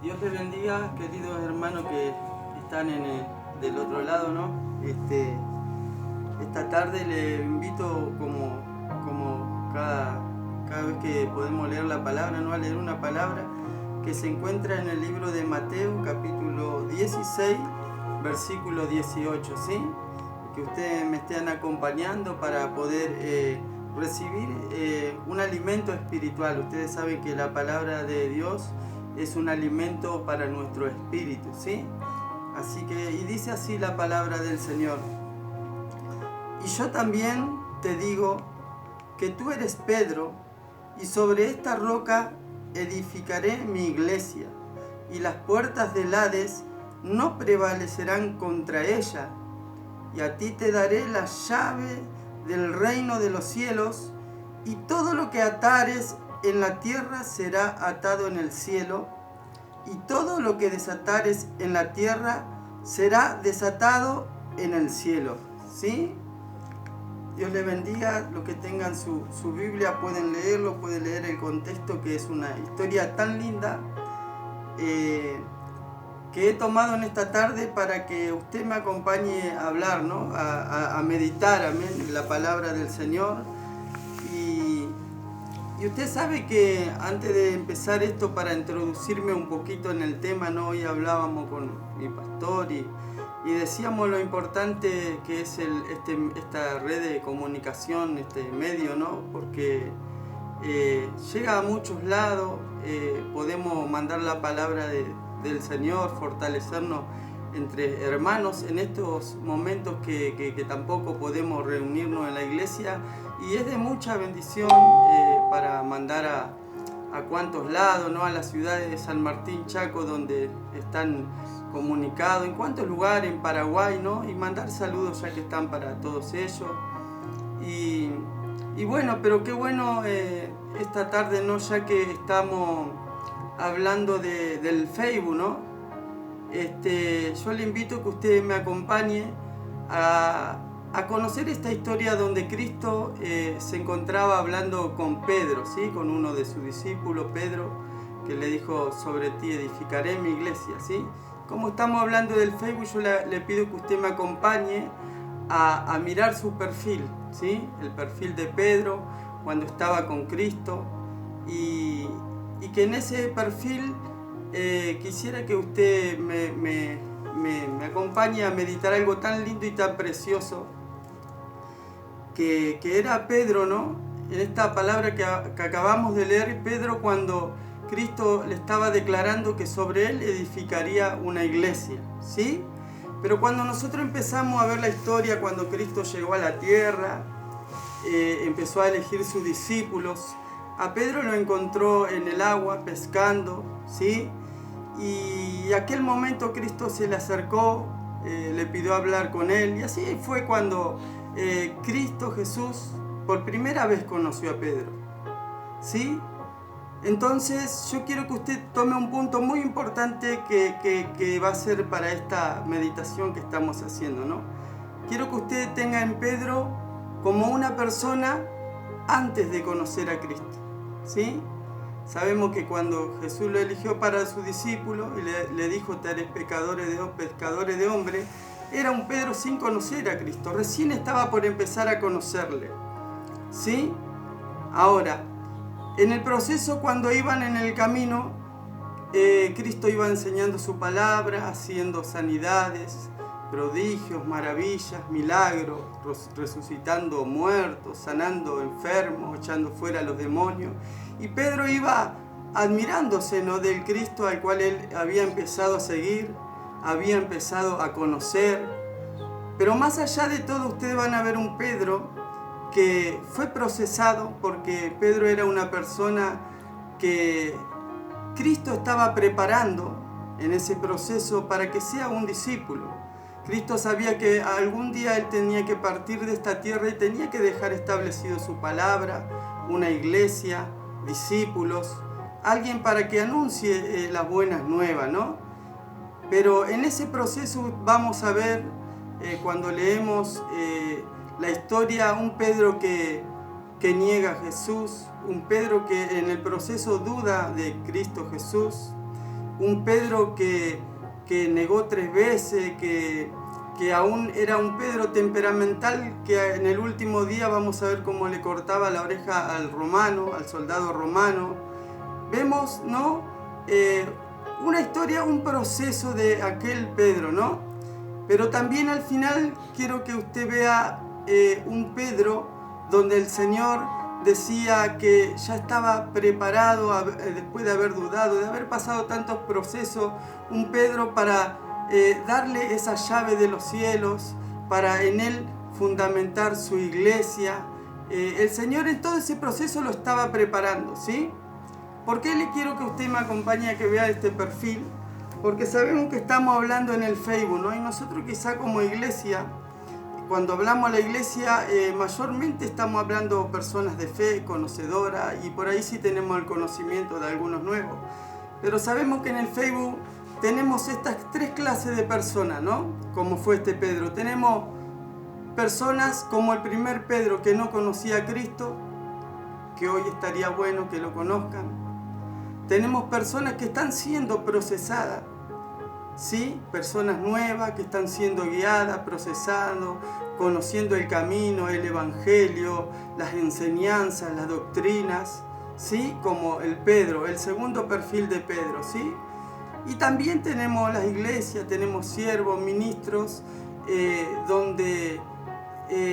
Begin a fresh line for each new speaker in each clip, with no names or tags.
Dios les bendiga, queridos hermanos que están del otro lado, ¿no? Esta tarde les invito, como cada vez que podemos leer la palabra, ¿no? A leer una palabra que se encuentra en el libro de Mateo, capítulo 16, versículo 18, ¿sí? Que ustedes me estén acompañando para poder recibir un alimento espiritual. Ustedes saben que la palabra de Dios es un alimento para nuestro espíritu, ¿sí? Así que, y dice así la palabra del Señor: y yo también te digo que tú eres Pedro, y sobre esta roca edificaré mi iglesia, y las puertas del Hades no prevalecerán contra ella. Y a ti te daré la llave del reino de los cielos, y todo lo que atares en la tierra será atado en el cielo, y todo lo que desatares en la tierra será desatado en el cielo. ¿Sí? Dios les bendiga. Los que tengan su Biblia pueden leerlo, pueden leer el contexto, que es una historia tan linda que he tomado en esta tarde para que usted me acompañe a hablar, ¿no? A meditar, amén, la palabra del Señor. Y usted sabe que antes de empezar esto, para introducirme un poquito en el tema, ¿no? Hoy hablábamos con mi pastor y decíamos lo importante que es esta red de comunicación, este medio, ¿no? Porque llega a muchos lados, podemos mandar la palabra del Señor, fortalecernos entre hermanos en estos momentos que tampoco podemos reunirnos en la iglesia, y es de mucha bendición para mandar a cuantos lados, ¿no? A la ciudad de San Martín, Chaco, donde están comunicados, en cuántos lugares, en Paraguay, ¿no? Y mandar saludos ya que están para todos ellos. Y bueno, pero qué bueno esta tarde, ¿no? Ya que estamos hablando del Facebook, ¿no? Yo le invito a que usted me acompañe a conocer esta historia donde Cristo se encontraba hablando con Pedro, ¿sí? Con uno de sus discípulos, Pedro, que le dijo: sobre ti edificaré mi iglesia, ¿sí? Como estamos hablando del Facebook, yo le pido que usted me acompañe a mirar su perfil, ¿sí? El perfil de Pedro cuando estaba con Cristo, y que en ese perfil quisiera que usted me acompañe a meditar algo tan lindo y tan precioso que era Pedro, ¿no? En esta palabra que acabamos de leer, Pedro, cuando Cristo le estaba declarando que sobre él edificaría una iglesia, ¿sí? Pero cuando nosotros empezamos a ver la historia, cuando Cristo llegó a la tierra, empezó a elegir sus discípulos, a Pedro lo encontró en el agua pescando, ¿sí? Y aquel momento Cristo se le acercó, le pidió hablar con él, y así fue cuando Cristo Jesús por primera vez conoció a Pedro, ¿sí? Entonces yo quiero que usted tome un punto muy importante que va a ser para esta meditación que estamos haciendo, ¿no? Quiero que usted tenga en Pedro como una persona antes de conocer a Cristo, ¿sí? Sabemos que cuando Jesús lo eligió para sus discípulos y le dijo: te haré pescadores de hombres, era un Pedro sin conocer a Cristo, recién estaba por empezar a conocerle, ¿sí? Ahora, en el proceso, cuando iban en el camino, Cristo iba enseñando su palabra, haciendo sanidades, prodigios, maravillas, milagros, resucitando muertos, sanando enfermos, echando fuera a los demonios. Y Pedro iba admirándose, ¿no? Del Cristo al cual él había empezado a seguir, había empezado a conocer. Pero más allá de todo, ustedes van a ver un Pedro que fue procesado, porque Pedro era una persona que Cristo estaba preparando en ese proceso para que sea un discípulo. Cristo sabía que algún día él tenía que partir de esta tierra y tenía que dejar establecido su palabra, una iglesia, discípulos, alguien para que anuncie las buenas nuevas, ¿no? Pero en ese proceso vamos a ver, cuando leemos la historia, un Pedro que niega a Jesús, un Pedro que en el proceso duda de Cristo Jesús, un Pedro que negó 3 veces, que aún era un Pedro temperamental, que en el último día vamos a ver cómo le cortaba la oreja al romano, al soldado romano. Vemos, ¿no? Una historia, un proceso de aquel Pedro, ¿no? Pero también al final quiero que usted vea un Pedro donde el Señor decía que ya estaba preparado después de haber dudado, de haber pasado tantos procesos, un Pedro para darle esa llave de los cielos, para en él fundamentar su iglesia. El Señor en todo ese proceso lo estaba preparando, ¿sí? ¿Por qué le quiero que usted me acompañe a que vea este perfil? Porque sabemos que estamos hablando en el Facebook, ¿no? Y nosotros quizá como iglesia, cuando hablamos a la iglesia, mayormente estamos hablando personas de fe, conocedoras, y por ahí sí tenemos el conocimiento de algunos nuevos. Pero sabemos que en el Facebook tenemos estas 3 clases de personas, ¿no? Como fue este Pedro. Tenemos personas como el primer Pedro que no conocía a Cristo, que hoy estaría bueno que lo conozcan. Tenemos personas que están siendo procesadas, ¿sí? Personas nuevas que están siendo guiadas, procesando, conociendo el camino, el evangelio, las enseñanzas, las doctrinas, ¿sí? Como el Pedro, el segundo perfil de Pedro, ¿sí? Y también tenemos las iglesias, tenemos siervos, ministros, donde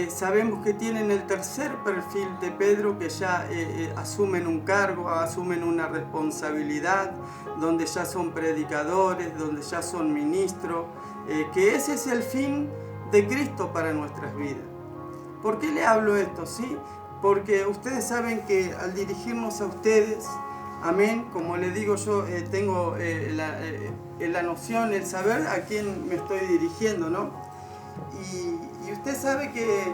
sabemos que tienen el tercer perfil de Pedro, que ya asumen un cargo, asumen una responsabilidad, donde ya son predicadores, donde ya son ministros, que ese es el fin de Cristo para nuestras vidas. ¿Por qué le hablo esto? ¿Sí? Porque ustedes saben que al dirigirnos a ustedes, amén, como le digo yo, tengo la noción, el saber a quién me estoy dirigiendo, ¿no? Y usted sabe que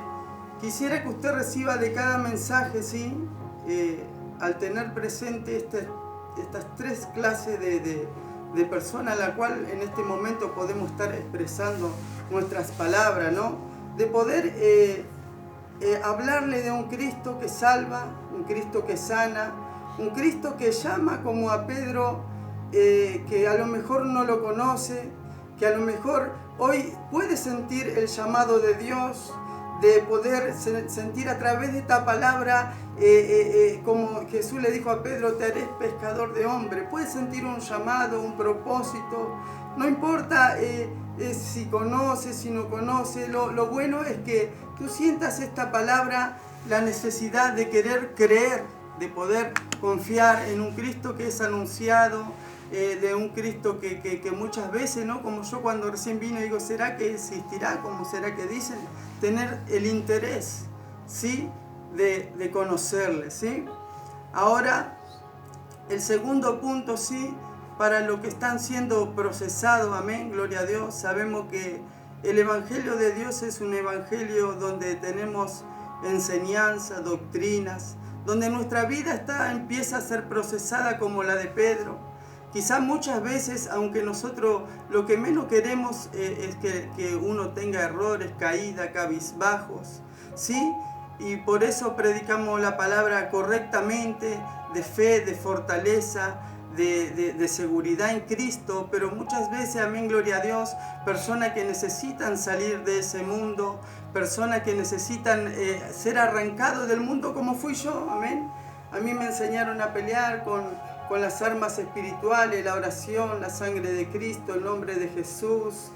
quisiera que usted reciba de cada mensaje, ¿sí? Al tener presente estas 3 clases de personas a la cual en este momento podemos estar expresando nuestras palabras, ¿no? De poder hablarle de un Cristo que salva, un Cristo que sana, un Cristo que llama como a Pedro, que a lo mejor no lo conoce, que a lo mejor hoy puede sentir el llamado de Dios, de poder sentir a través de esta palabra, como Jesús le dijo a Pedro, te haré pescador de hombres. Puede sentir un llamado, un propósito, no importa si conoce, si no conoce, lo bueno es que tú sientas esta palabra, la necesidad de querer creer, de poder confiar en un Cristo que es anunciado, de un Cristo que muchas veces, ¿no? Como yo cuando recién vino, digo, ¿será que existirá? ¿Cómo será que dicen? Tener el interés, ¿sí? De conocerle, ¿sí? Ahora, el segundo punto, ¿sí? Para los que están siendo procesados, amén, gloria a Dios, sabemos que el Evangelio de Dios es un Evangelio donde tenemos enseñanza, doctrinas, donde nuestra vida empieza a ser procesada como la de Pedro. Quizás muchas veces, aunque nosotros lo que menos queremos es que uno tenga errores, caídas, cabizbajos, ¿sí? Y por eso predicamos la palabra correctamente, de fe, de fortaleza, de seguridad en Cristo, pero muchas veces, amén, gloria a Dios, personas que necesitan salir de ese mundo, personas que necesitan ser arrancados del mundo como fui yo, amén. A mí me enseñaron a pelear con las armas espirituales, la oración, la sangre de Cristo, el nombre de Jesús,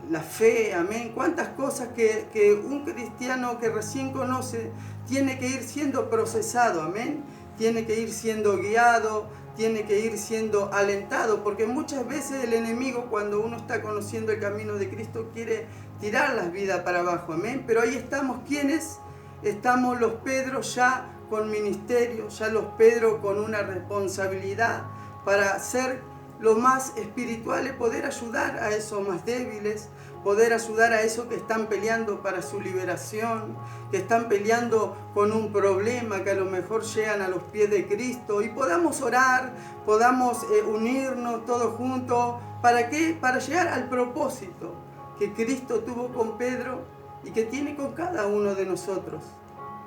la fe, amén. Cuántas cosas que un cristiano que recién conoce tiene que ir siendo procesado, amén. Tiene que ir siendo guiado, tiene que ir siendo alentado, porque muchas veces el enemigo, cuando uno está conociendo el camino de Cristo, quiere tirar las vidas para abajo, amén. Pero ahí estamos, ¿quiénes? Estamos los Pedros ya con ministerio, ya los Pedro con una responsabilidad para ser lo más espirituales, poder ayudar a esos más débiles, poder ayudar a esos que están peleando para su liberación, que están peleando con un problema, que a lo mejor llegan a los pies de Cristo, y podamos orar, podamos unirnos todos juntos. ¿Para qué? Para llegar al propósito que Cristo tuvo con Pedro y que tiene con cada uno de nosotros,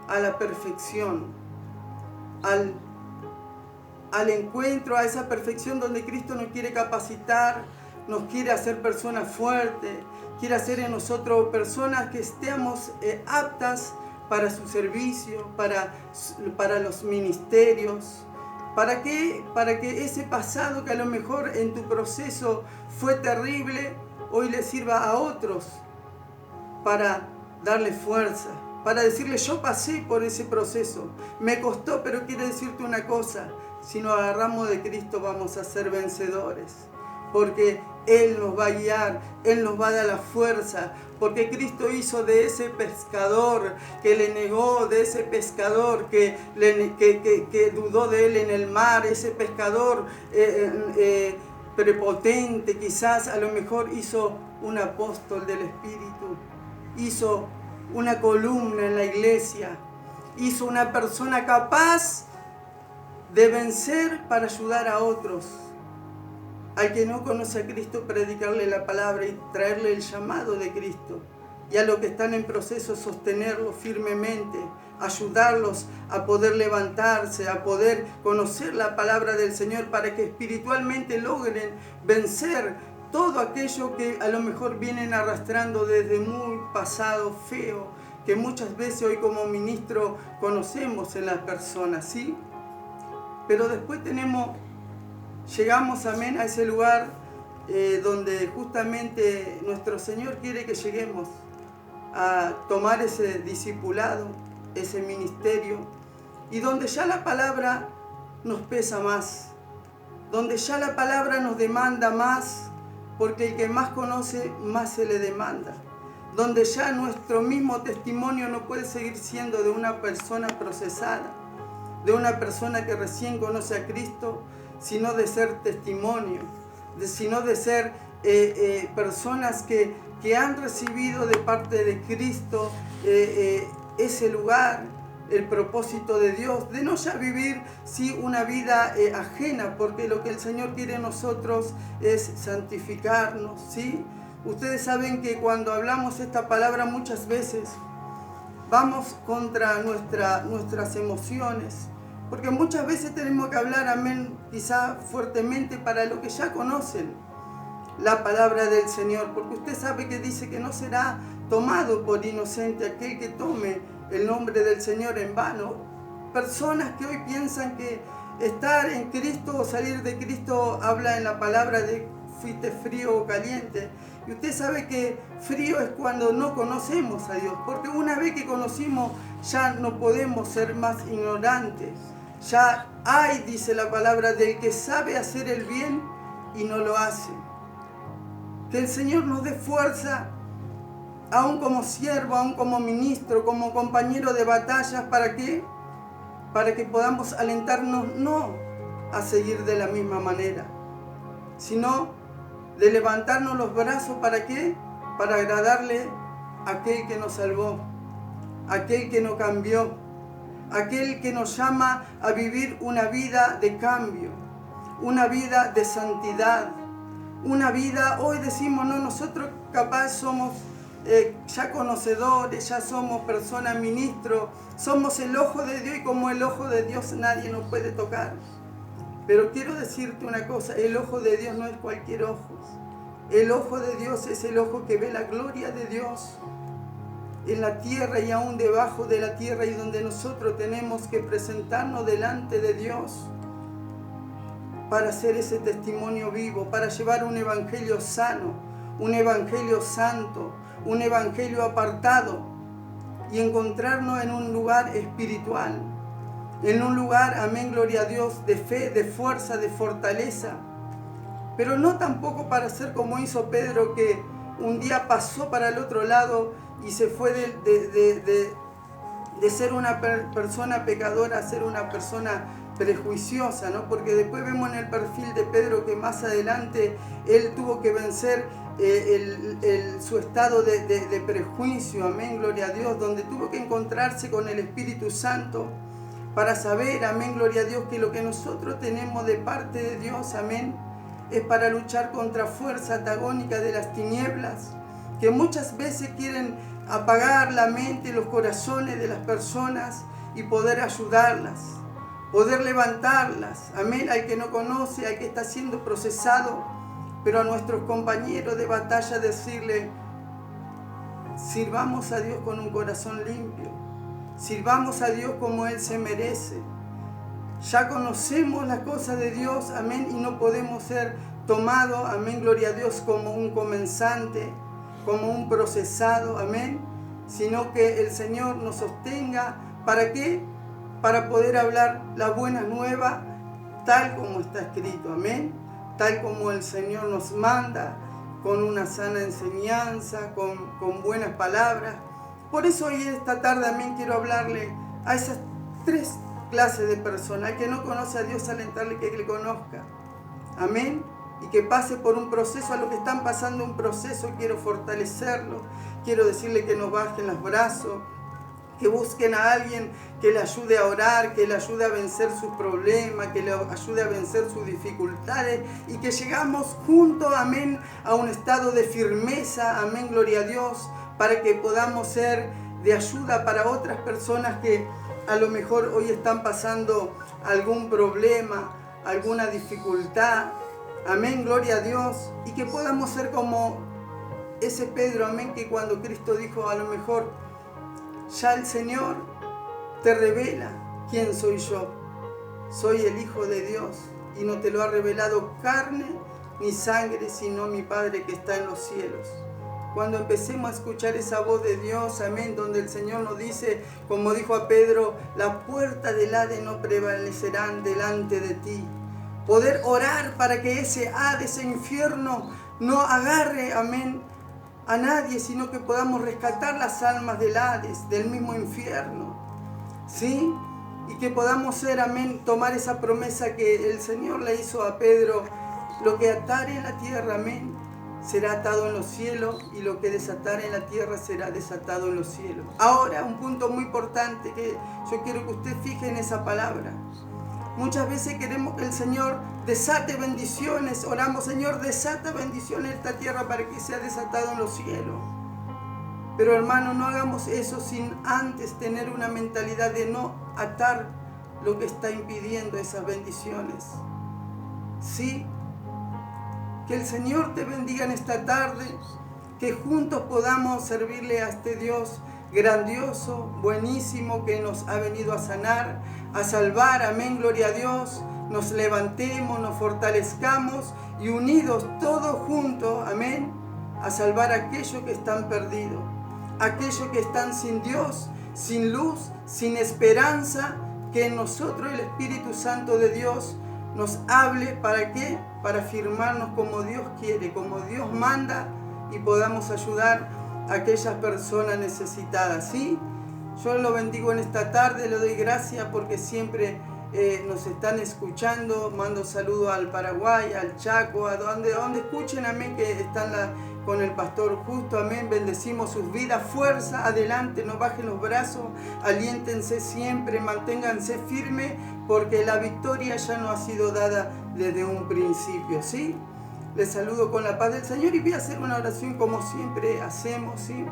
a la perfección, al al encuentro, a esa perfección donde Cristo nos quiere capacitar, nos quiere hacer personas fuertes, quiere hacer en nosotros personas que estemos aptas para su servicio, para los ministerios. ¿Para qué? Para que ese pasado que a lo mejor en tu proceso fue terrible, hoy le sirva a otros para darle fuerza, para decirle: yo pasé por ese proceso, me costó, pero quiero decirte una cosa: si nos agarramos de Cristo vamos a ser vencedores, porque Él nos va a guiar, Él nos va a dar la fuerza, porque Cristo hizo de ese pescador que le negó, de ese pescador que dudó de Él en el mar, ese pescador prepotente, quizás a lo mejor hizo un apóstol del Espíritu, hizo una columna en la iglesia, hizo una persona capaz de vencer para ayudar a otros. Al que no conoce a Cristo, predicarle la palabra y traerle el llamado de Cristo. Y a los que están en proceso, sostenerlos firmemente, ayudarlos a poder levantarse, a poder conocer la palabra del Señor para que espiritualmente logren vencer todo aquello que a lo mejor vienen arrastrando desde muy pasado feo, que muchas veces hoy como ministro conocemos en las personas, ¿sí? Pero después llegamos, amén, a ese lugar donde justamente nuestro Señor quiere que lleguemos a tomar ese discipulado, ese ministerio, y donde ya la palabra nos pesa más, donde ya la palabra nos demanda más, porque el que más conoce, más se le demanda, donde ya nuestro mismo testimonio no puede seguir siendo de una persona procesada, de una persona que recién conoce a Cristo, sino de ser testimonio, sino de ser personas que han recibido de parte de Cristo ese lugar, el propósito de Dios, de no ya vivir una vida ajena, porque lo que el Señor quiere en nosotros es santificarnos, ¿sí? Ustedes saben que cuando hablamos esta palabra muchas veces vamos contra nuestras emociones, porque muchas veces tenemos que hablar, amén, quizá fuertemente para los que ya conocen la palabra del Señor, porque usted sabe que dice que no será tomado por inocente aquel que tome el nombre del Señor en vano. Personas que hoy piensan que estar en Cristo o salir de Cristo habla en la palabra de fuiste frío o caliente. Y usted sabe que frío es cuando no conocemos a Dios, porque una vez que conocimos ya no podemos ser más ignorantes. Ya hay, dice la palabra, del que sabe hacer el bien y no lo hace. Que el Señor nos dé fuerza, aún como siervo, aún como ministro, como compañero de batallas. ¿Para qué? Para que podamos alentarnos no a seguir de la misma manera, sino de levantarnos los brazos. ¿Para qué? Para agradarle a aquel que nos salvó, aquel que nos cambió, aquel que nos llama a vivir una vida de cambio, una vida de santidad, una vida, hoy decimos, no, nosotros capaz somos ya conocedores, ya somos personas ministros, somos el ojo de Dios, y como el ojo de Dios nadie nos puede tocar. Pero quiero decirte una cosa: el ojo de Dios no es cualquier ojo. El ojo de Dios es el ojo que ve la gloria de Dios en la tierra y aún debajo de la tierra, y donde nosotros tenemos que presentarnos delante de Dios para hacer ese testimonio vivo, para llevar un evangelio sano, un evangelio santo, un evangelio apartado, y encontrarnos en un lugar espiritual, en un lugar, amén, gloria a Dios, de fe, de fuerza, de fortaleza. Pero no tampoco para ser como hizo Pedro, que un día pasó para el otro lado y se fue de ser una persona pecadora a ser una persona prejuiciosa, ¿no? Porque después vemos en el perfil de Pedro que más adelante él tuvo que vencer su estado de prejuicio, amén, gloria a Dios, donde tuvo que encontrarse con el Espíritu Santo para saber, amén, gloria a Dios, que lo que nosotros tenemos de parte de Dios, amén, es para luchar contra fuerza antagónica de las tinieblas, que muchas veces quieren apagar la mente y los corazones de las personas y poder ayudarlas. poder levantarlas, amén, al que no conoce, al que está siendo procesado, pero a nuestros compañeros de batalla decirle, sirvamos a Dios con un corazón limpio, sirvamos a Dios como Él se merece. Ya conocemos las cosas de Dios, amén, y no podemos ser tomados, amén, gloria a Dios, como un comenzante, como un procesado, amén, sino que el Señor nos sostenga. ¿Para qué? Para poder hablar la buena nueva tal como está escrito, amén, tal como el Señor nos manda, con una sana enseñanza, con buenas palabras. Por eso hoy esta tarde, amén, quiero hablarle a esas tres clases de personas. Al que no conoce a Dios, alentarle que le conozca, amén, y que pase por un proceso. A los que están pasando un proceso, quiero fortalecerlo, quiero decirle que no bajen los brazos, que busquen a alguien que le ayude a orar, que le ayude a vencer sus problemas, que le ayude a vencer sus dificultades, y que llegamos juntos, amén, a un estado de firmeza, amén, gloria a Dios, para que podamos ser de ayuda para otras personas que a lo mejor hoy están pasando algún problema, alguna dificultad, amén, gloria a Dios, y que podamos ser como ese Pedro, amén, que cuando Cristo dijo, a lo mejor ya el Señor te revela quién soy yo. Soy el Hijo de Dios y no te lo ha revelado carne ni sangre, sino mi Padre que está en los cielos. Cuando empecemos a escuchar esa voz de Dios, amén, donde el Señor nos dice, como dijo a Pedro, las puertas del Hades no prevalecerán delante de ti. Poder orar para que ese Hades, ese infierno, no agarre, amén, a nadie, sino que podamos rescatar las almas del Hades, del mismo infierno, ¿sí? Y que podamos ser, amén, tomar esa promesa que el Señor le hizo a Pedro, lo que atare en la tierra, amén, será atado en los cielos, y lo que desatare en la tierra será desatado en los cielos. Ahora, un punto muy importante que yo quiero que usted fije en esa palabra. Muchas veces queremos que el Señor desate bendiciones. Oramos, Señor, desata bendiciones en esta tierra para que sea desatado en los cielos. Pero hermano, no hagamos eso sin antes tener una mentalidad de no atar lo que está impidiendo esas bendiciones. Sí, que el Señor te bendiga en esta tarde, que juntos podamos servirle a este Dios grandioso, buenísimo, que nos ha venido a sanar, a salvar, amén, gloria a Dios. Nos levantemos, nos fortalezcamos y unidos todos juntos, amén, a salvar a aquellos que están perdidos, aquellos que están sin Dios, sin luz, sin esperanza, que en nosotros el Espíritu Santo de Dios nos hable. ¿Para qué? Para firmarnos como Dios quiere, como Dios manda, y podamos ayudar a aquellas personas necesitadas, ¿sí? Yo lo bendigo en esta tarde, le doy gracias porque siempre nos están escuchando. Mando saludos al Paraguay, al Chaco, a donde escuchen, amén, que están con el pastor Justo, amén. Bendecimos sus vidas, fuerza, adelante, no bajen los brazos, aliéntense siempre, manténganse firmes, porque la victoria ya no ha sido dada desde un principio, ¿sí? Les saludo con la paz del Señor y voy a hacer una oración como siempre hacemos, ¿sí?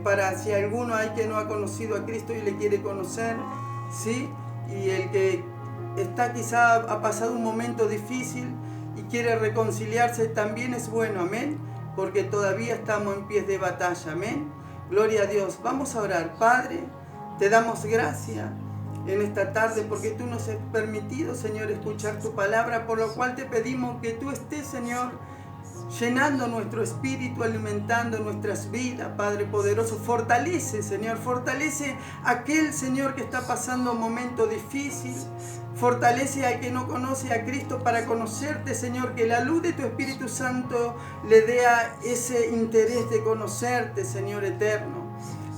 Para si alguno hay que no ha conocido a Cristo y le quiere conocer, ¿sí? Y el que está quizá ha pasado un momento difícil y quiere reconciliarse, también es bueno, amén, porque todavía estamos en pies de batalla, amén. Gloria a Dios. Vamos a orar. Padre, te damos gracias en esta tarde porque tú nos has permitido, Señor, escuchar tu palabra, por lo cual te pedimos que tú estés, Señor, llenando nuestro espíritu, alimentando nuestras vidas, Padre poderoso. Fortalece, Señor, fortalece a aquel, Señor, que está pasando un momento difícil. Fortalece al que no conoce a Cristo para conocerte, Señor, que la luz de tu Espíritu Santo le dé a ese interés de conocerte, Señor eterno.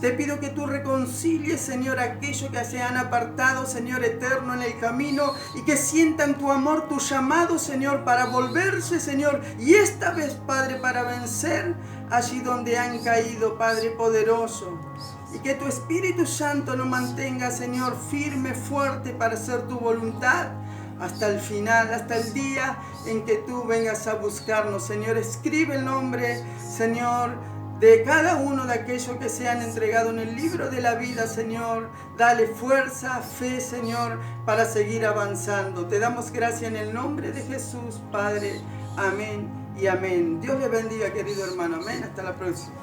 Te pido que tú reconcilies, Señor, a aquellos que se han apartado, Señor eterno, en el camino, y que sientan tu amor, tu llamado, Señor, para volverse, Señor, y esta vez, Padre, para vencer allí donde han caído, Padre poderoso. Y que tu Espíritu Santo nos mantenga, Señor, firme, fuerte para hacer tu voluntad hasta el final, hasta el día en que tú vengas a buscarnos, Señor. Escribe el nombre, Señor, de cada uno de aquellos que se han entregado en el libro de la vida, Señor. Dale fuerza, fe, Señor, para seguir avanzando. Te damos gracias en el nombre de Jesús, Padre. Amén y amén. Dios le bendiga, querido hermano. Amén. Hasta la próxima.